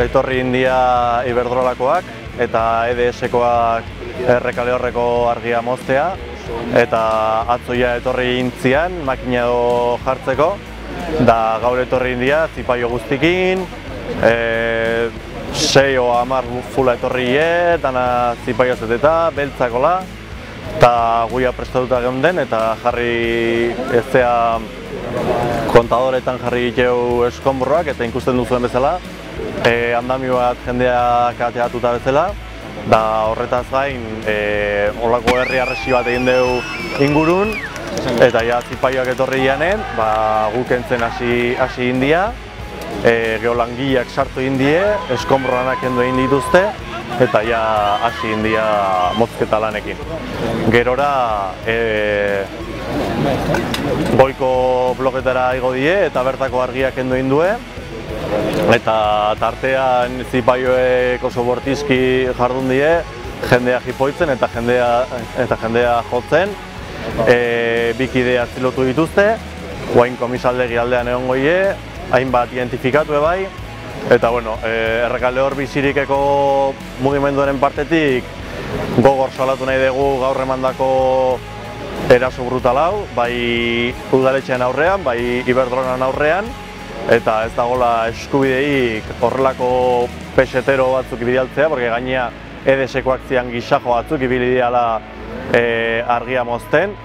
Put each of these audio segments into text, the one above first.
etorri india Iberdrolakoak eta EDS-koak Errekale Horreko argia moztea, eta atzoia etorri intzian makina edo jartzeko, da gaur etorri india zipaio guztikin, 6 o 10 fula etorri dana zipaio zeteta, beltzakola, eta guia prestatuta geunden, eta jarri ezea kontadoretan jarri giteu eskonburroak, eta ikusten duzuen bezala, andamio bat jendeak ateatuta bezala, da horretaz gain olako herri arresi bat egin dugu ingurun, eta ja zipaioak etorri janen, guk entzen hasi india, geolangileak sartu indie, eskonburroanak kendu egin dituzte, eta ja hasi india mozketa lanekin. Gerora goiko blogetara igo die eta bertako argiak kendu egin due, eta tartean zipaioek oso bortizki jardun die, jendea jipoitzen eta jendea jotzen, bikide atzilotu dituzte, guain komisaldegi aldean egongo die, hainbat identifikatu bai, eta bueno, Errekale Hor bizirikeko mugimenduaren partetik gogor salatu nahi dugu gaur emandako eraso brutal hau, bai udaletxean aurrean, bai Iberdrolan aurrean, eta ez dagoela eskubideik horrelako pesetero batzuk bidaltzea, porque gainea EDS-koak zian gisajo batzuk ibili diala argia mozten.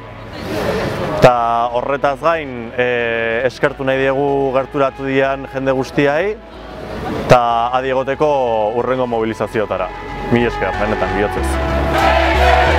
Eta horretaz gain eskertu nahi diegu gerturatu dian jende guztiai, eta adi egoteko hurrengo mobilizazioetara. Mila esker, benetan, bihotzez.